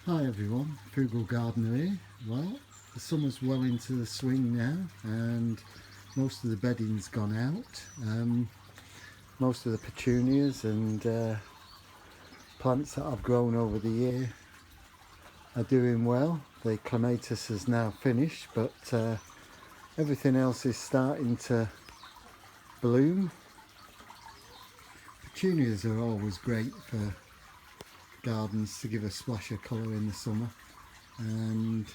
Hi everyone, Frugal Gardener here. Well, the summer's well into the swing now and most of the bedding's gone out. Most of the petunias and plants that I've grown over the year are doing well. The clematis is now finished, but everything else is starting to bloom. Petunias are always great for gardens to give a splash of colour in the summer, and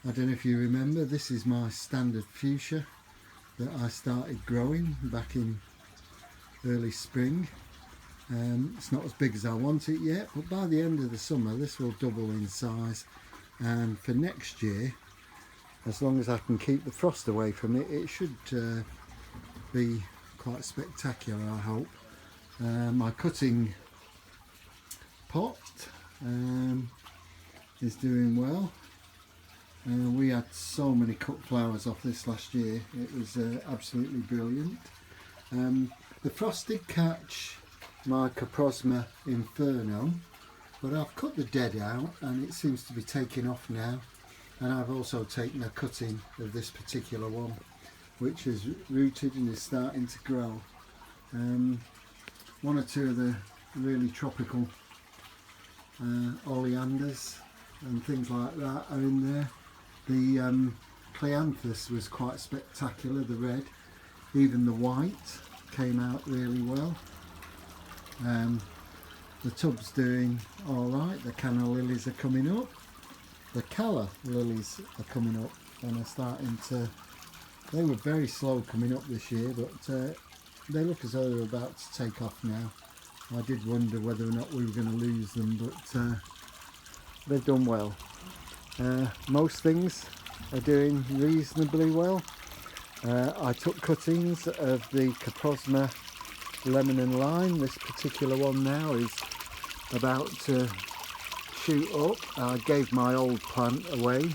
I don't know if you remember, this is my standard fuchsia that I started growing back in early spring. It's not as big as I want it yet, but by the end of the summer this will double in size, and for next year, as long as I can keep the frost away from it, it should be quite spectacular, I hope. My cutting pot is doing well. We had so many cut flowers off this last year, it was absolutely brilliant. The frost did catch my kaprosma inferno, but I've cut the dead out and it seems to be taking off now, and I've also taken a cutting of this particular one which is rooted and is starting to grow. One or two of the really tropical oleanders and things like that are in there. The cleanthis was quite spectacular, the red. Even the white came out really well. The tub's doing alright. The canna lilies are coming up. The calla lilies are coming up and are starting to... They were very slow coming up this year, but they look as though they're about to take off now. I did wonder whether or not we were going to lose them, but they've done well. Most things are doing reasonably well. I took cuttings of the kaprosma lemon and lime. This particular one now is about to shoot up. I gave my old plant away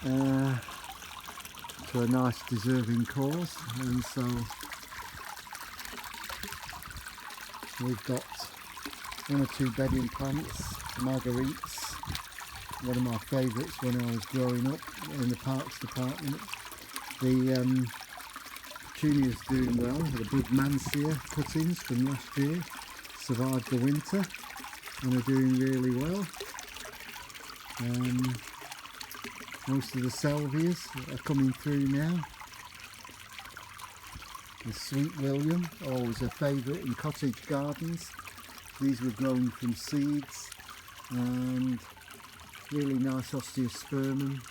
to a nice deserving cause, and so we've got one or two bedding plants, margarites, one of my favourites when I was growing up in the parks department. The petunia's doing well. The brugmansia cuttings from last year survived the winter and are doing really well. Most of the salvias are coming through now. The Sweet William, always a favourite in cottage gardens. These were grown from seeds, and really nice osteospermum.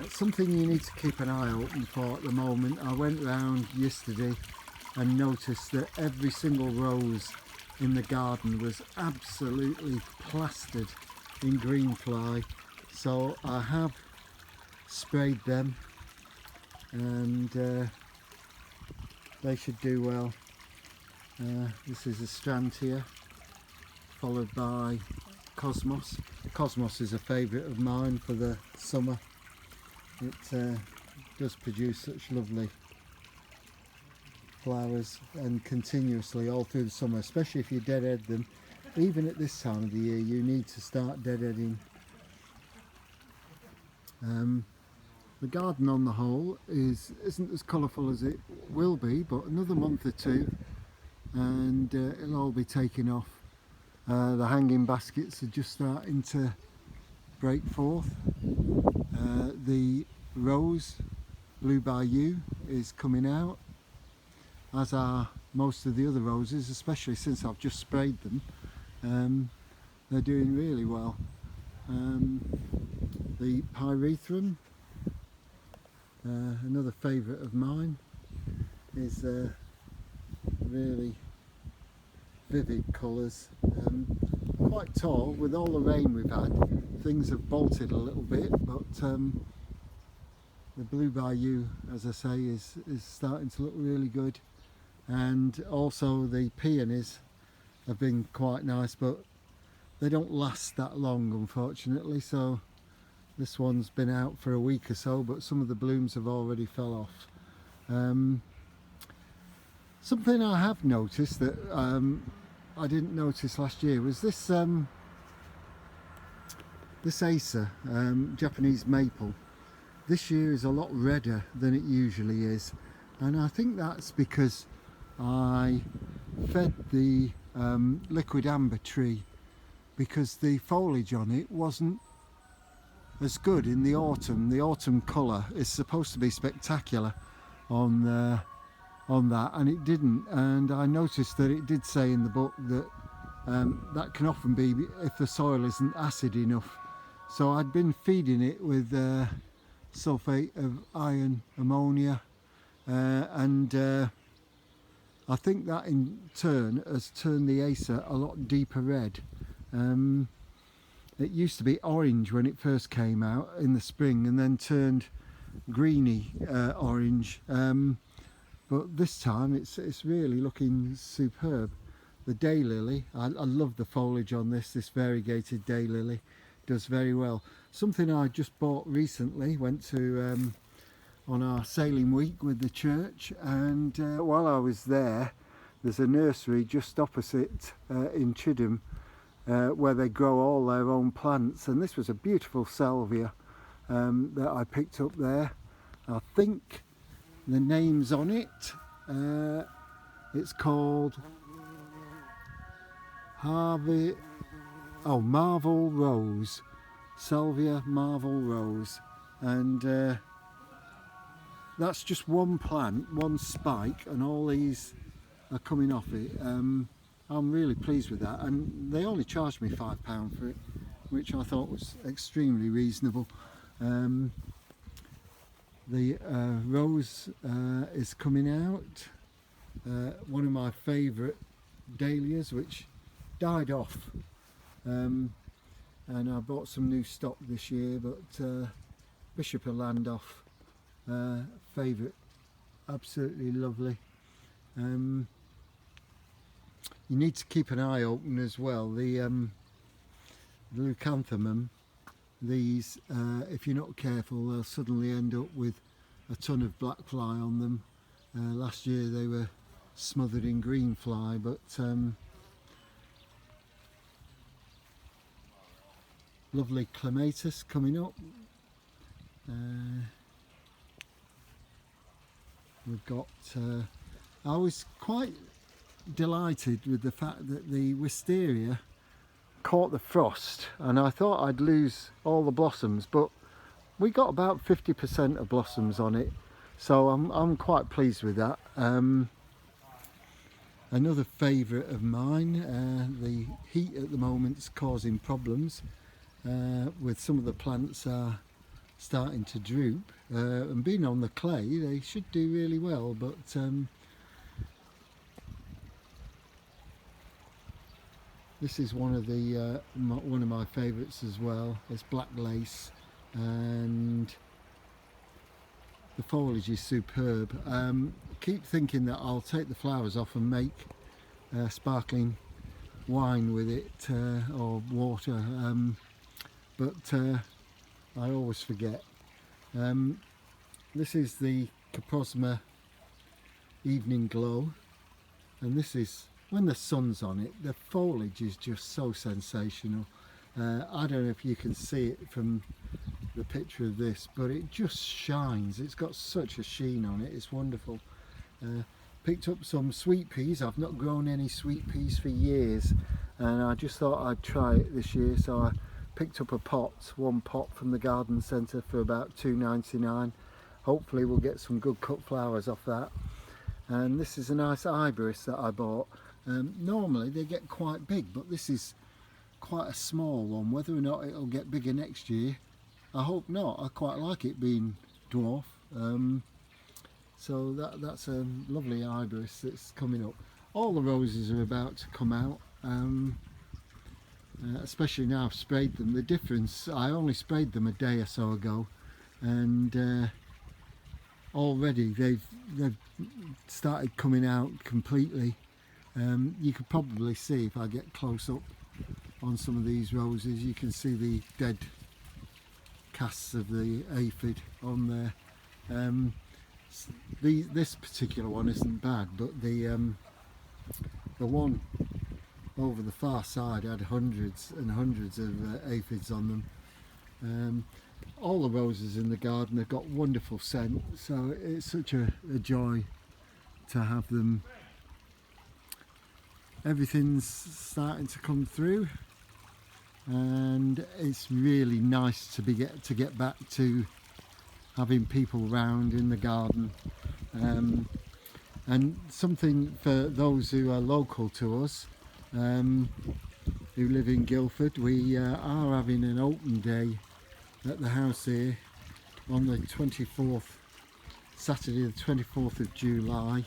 Something you need to keep an eye open for at the moment. I went round yesterday and noticed that every single rose in the garden was absolutely plastered in greenfly, so I have sprayed them, and they should do well. This is a Astrantia, followed by Cosmos. Cosmos is a favourite of mine for the summer. It does produce such lovely flowers and continuously all through the summer, especially if you deadhead them. Even at this time of the year you need to start deadheading. The garden on the whole isn't as colourful as it will be, but another month or two and it'll all be taken off. The hanging baskets are just starting to break forth. The rose, Blue Bayou, is coming out, as are most of the other roses, especially since I've just sprayed them. They're doing really well. The pyrethrum, another favourite of mine, is really vivid colours. Quite tall. With all the rain we've had, things have bolted a little bit, but the Blue Bayou, as I say, is starting to look really good. And also the peonies have been quite nice, but they don't last that long, unfortunately. So this one's been out for a week or so, but some of the blooms have already fell off. Something I have noticed that I didn't notice last year was this This Acer, Japanese maple, this year is a lot redder than it usually is, and I think that's because I fed the liquid amber tree, because the foliage on it wasn't as good in the autumn. The autumn colour is supposed to be spectacular on that, and it didn't. And I noticed that it did say in the book that that can often be if the soil isn't acid enough. So I'd been feeding it with sulphate of iron, ammonia, and I think that in turn has turned the Acer a lot deeper red. It used to be orange when it first came out in the spring, and then turned greeny orange, but this time it's really looking superb. The daylily, I love the foliage on this variegated daylily, does very well. Something I just bought recently, went to on our sailing week with the church, and while I was there, there's a nursery just opposite in Chidham where they grow all their own plants, and this was a beautiful salvia that I picked up there. I think the name's on it. It's called Marvel Rose, Salvia Marvel Rose, and that's just one plant, one spike, and all these are coming off it. I'm really pleased with that, and they only charged me £5 for it, which I thought was extremely reasonable. The rose is coming out, one of my favourite dahlias, which died off, and I bought some new stock this year, but Bishop of Landolph, favourite, absolutely lovely. You need to keep an eye open as well. The leucanthemum, these, if you're not careful, they'll suddenly end up with a ton of black fly on them. Last year they were smothered in green fly, but lovely clematis coming up. We've got, I was quite delighted with the fact that the wisteria caught the frost, and I thought I'd lose all the blossoms, but we got about 50% of blossoms on it, so I'm quite pleased with that. Another favourite of mine, the heat at the moment is causing problems with some of the plants are starting to droop, and being on the clay they should do really well, but this is one of my favourites as well. It's black lace, and the foliage is superb. Keep thinking that I'll take the flowers off and make sparkling wine with it, or water, but I always forget. This is the kaprosma Evening Glow, and this is when the sun's on it. The foliage is just so sensational. I don't know if you can see it from the picture of this, but it just shines. It's got such a sheen on it, it's wonderful. Picked up some sweet peas. I've not grown any sweet peas for years, and I just thought I'd try it this year, so I picked up one pot from the garden centre for about £2.99. Hopefully we'll get some good cut flowers off that. And this is a nice iris that I bought. Normally they get quite big, but this is quite a small one. Whether or not it'll get bigger next year, I hope not. I quite like it being dwarf. So that's a lovely iris that's coming up. All the roses are about to come out, especially now I've sprayed them. The difference, I only sprayed them a day or so ago, and already they've started coming out completely. You could probably see, if I get close up on some of these roses, you can see the dead casts of the aphid on there. This particular one isn't bad, but the one over the far side had hundreds and hundreds of aphids on them. All the roses in the garden have got wonderful scent, so it's such a joy to have them. Everything's starting to come through, and it's really nice to get back to having people round in the garden. And something for those who are local to us, who live in Guildford, we are having an open day at the house here on the 24th, Saturday the 24th of July,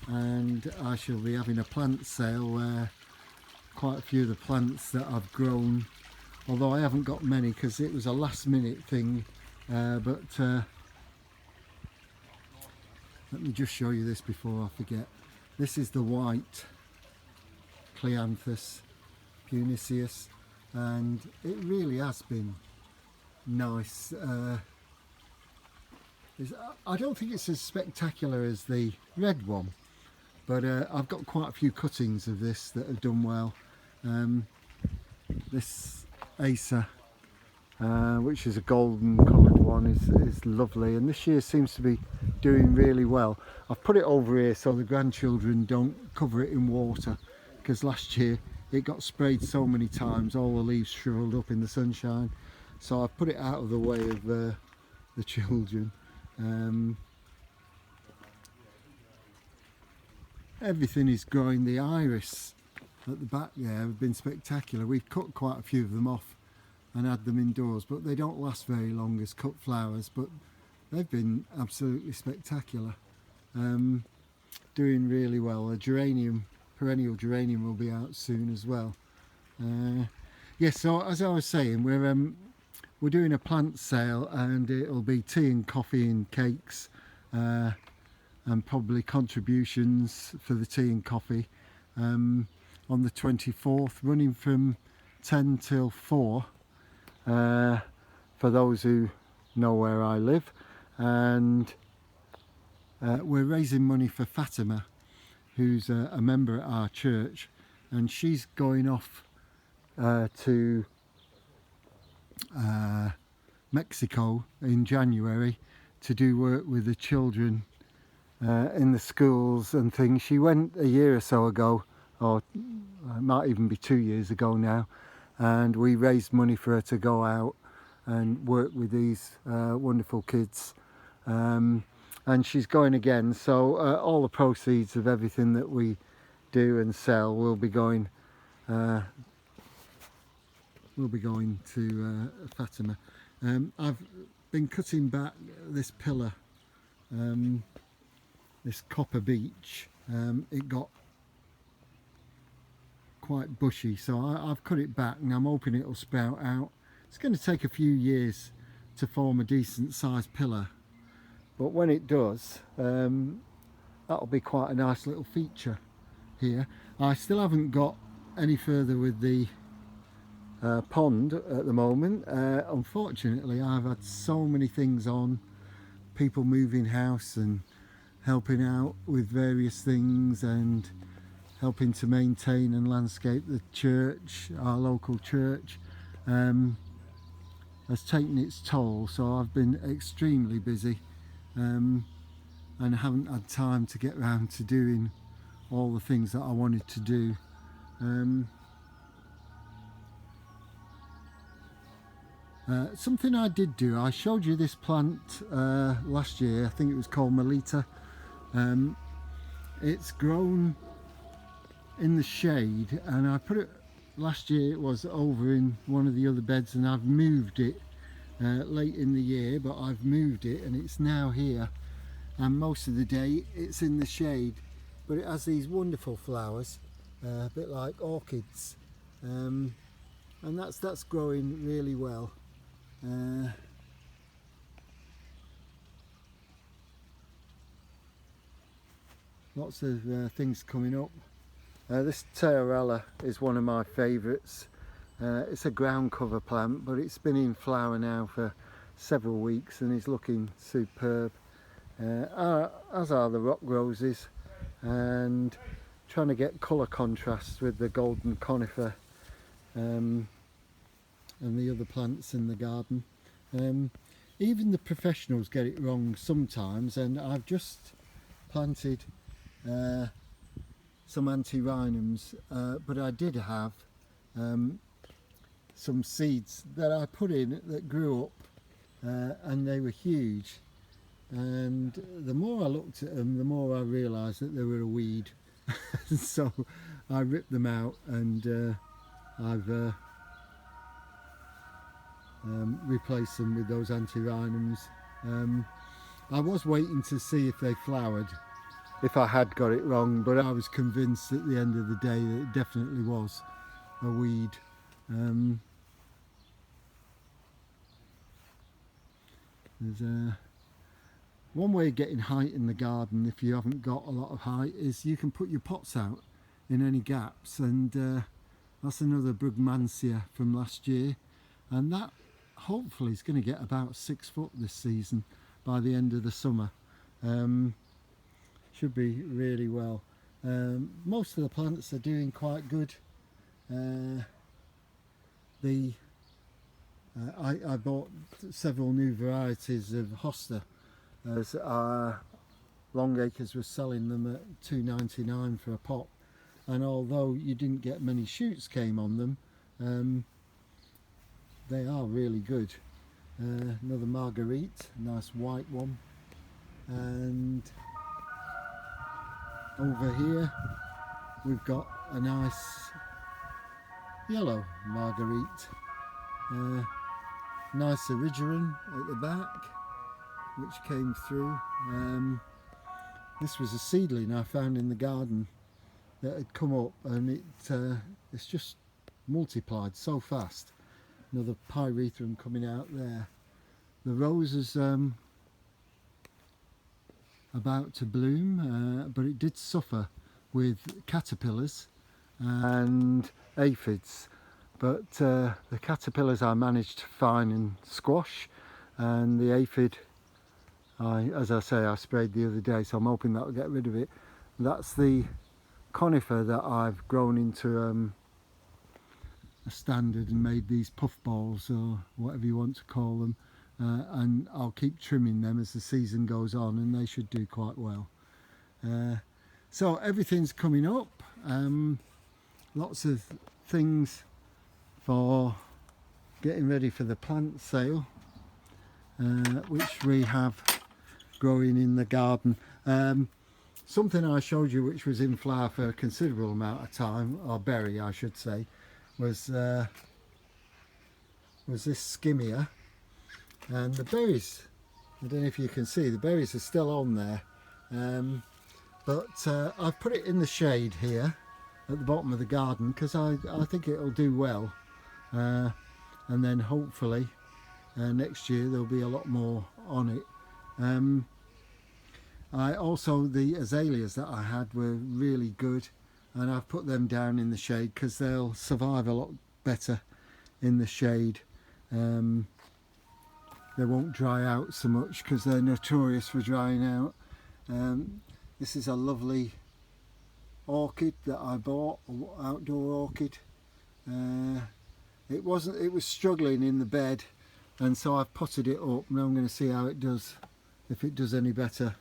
and I shall be having a plant sale where quite a few of the plants that I've grown, although I haven't got many because it was a last minute thing, but let me just show you this before I forget. This is the white cleanthis, punicius, and it really has been nice. I don't think it's as spectacular as the red one, but I've got quite a few cuttings of this that have done well. This Acer, which is a golden coloured one, is lovely, and this year seems to be doing really well. I've put it over here so the grandchildren don't cover it in water, because last year it got sprayed so many times, all the leaves shriveled up in the sunshine, so I've put it out of the way of the children. Everything is growing. The iris at the back there have been spectacular. We've cut quite a few of them off and had them indoors, but they don't last very long as cut flowers, but they've been absolutely spectacular. Doing really well. A geranium, perennial geranium, will be out soon as well. Yes, so as I was saying, we're doing a plant sale, and it'll be tea and coffee and cakes, and probably contributions for the tea and coffee on the 24th, running from 10 till 4 for those who know where I live. And we're raising money for Fatima, who's a member at our church, and she's going off to Mexico in January to do work with the children in the schools and things. She went a year or so ago, or it might even be 2 years ago now, and we raised money for her to go out and work with these wonderful kids, and she's going again, so all the proceeds of everything that we do and sell will be going to Fatima. I've been cutting back this pillar, this copper beech. It got quite bushy, so I've cut it back, and I'm hoping it'll sprout out. It's going to take a few years to form a decent sized pillar, but when it does, that'll be quite a nice little feature here. I still haven't got any further with the pond at the moment. Unfortunately, I've had so many things on, people moving house and helping out with various things and helping to maintain and landscape the church, our local church, has taken its toll, so I've been extremely busy, and haven't had time to get around to doing all the things that I wanted to do. Something I did do, I showed you this plant last year, I think it was called Melita. It's grown in the shade, and I put it, last year it was over in one of the other beds, and I've moved it late in the year, but I've moved it and it's now here, and most of the day it's in the shade, but it has these wonderful flowers, a bit like orchids, and that's growing really well. Lots of things coming up. This Teorella is one of my favourites. It's a ground cover plant, but it's been in flower now for several weeks and is looking superb, as are the rock roses, and trying to get colour contrast with the golden conifer and the other plants in the garden. Even the professionals get it wrong sometimes, and I've just planted some antirhinoms, but I did have some seeds that I put in that grew up, and they were huge, and the more I looked at them, the more I realised that they were a weed. So I ripped them out, and I've replaced them with those antirhinoms. I was waiting to see if they flowered, if I had got it wrong, but I was convinced at the end of the day that it definitely was a weed. There's one way of getting height in the garden, if you haven't got a lot of height, is you can put your pots out in any gaps, and that's another brugmansia from last year, and that hopefully is going to get about 6 foot this season by the end of the summer. Should be really well. Most of the plants are doing quite good. I bought several new varieties of hosta, as Longacres was selling them at $2.99 for a pot, and although you didn't get many shoots came on them, they are really good. Another margarite, nice white one, and over here we've got a nice yellow margarite, nice original at the back which came through. This was a seedling I found in the garden that had come up, and it's just multiplied so fast. Another pyrethrum coming out there. The rose is about to bloom, but it did suffer with caterpillars and aphids, but the caterpillars I managed to find and squash, and the aphid, as I say, I sprayed the other day, so I'm hoping that will get rid of it. That's the conifer that I've grown into a standard and made these puff balls, or whatever you want to call them, and I'll keep trimming them as the season goes on, and they should do quite well. So everything's coming up, lots of things for getting ready for the plant sale, which we have growing in the garden. Something I showed you which was in flower for a considerable amount of time, or berry I should say, was this skimmia, and the berries, I don't know if you can see, the berries are still on there, but I've put it in the shade here at the bottom of the garden because I think it'll do well, and then hopefully next year there'll be a lot more on it. The azaleas that I had were really good, and I've put them down in the shade because they'll survive a lot better in the shade. They won't dry out so much because they're notorious for drying out. This is a lovely orchid that I bought, outdoor orchid. It was struggling in the bed, and so I've potted it up. Now I'm going to see how it does, if it does any better,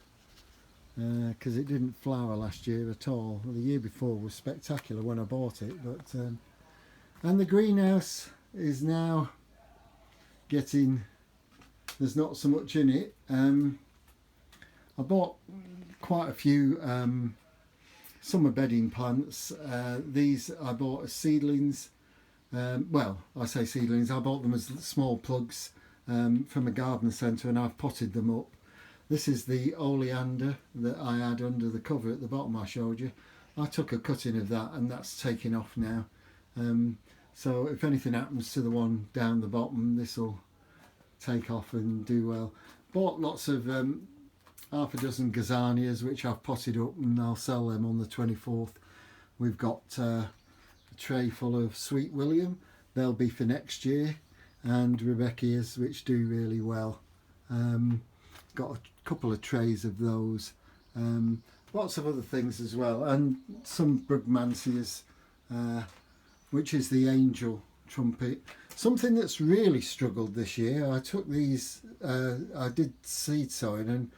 because it didn't flower last year at all. The year before was spectacular when I bought it, but and the greenhouse is now getting, there's not so much in it. I bought quite a few summer bedding plants. These I bought as seedlings. Well, I say seedlings, I bought them as small plugs from a garden centre, and I've potted them up. This is the oleander that I had under the cover at the bottom I showed you. I took a cutting of that, and that's taking off now. So if anything happens to the one down the bottom, this will take off and do well. Bought lots of half a dozen Gazanias which I've potted up, and I'll sell them on the 24th. We've got a tray full of Sweet William, they'll be for next year, and Rebecca's, which do really well. Got a couple of trays of those, lots of other things as well, and some brugmansias, which is the angel trumpet. Something that's really struggled this year, I took these, I did seed sowing, and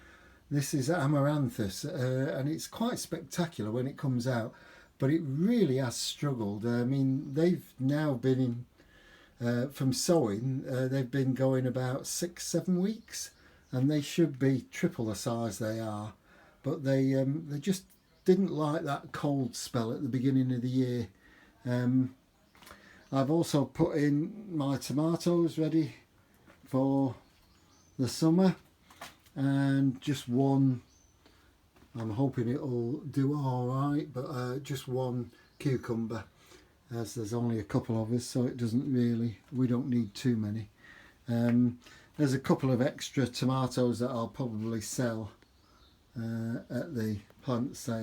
this is amaranthus, and it's quite spectacular when it comes out, but it really has struggled. I mean, they've now been in, from sowing, they've been going about 6-7 weeks, and they should be triple the size they are, but they just didn't like that cold spell at the beginning of the year. I've also put in my tomatoes ready for the summer, and just one, I'm hoping it'll do all right, but just one cucumber, as there's only a couple of us, so it doesn't really, we don't need too many. There's a couple of extra tomatoes that I'll probably sell at the plant sale.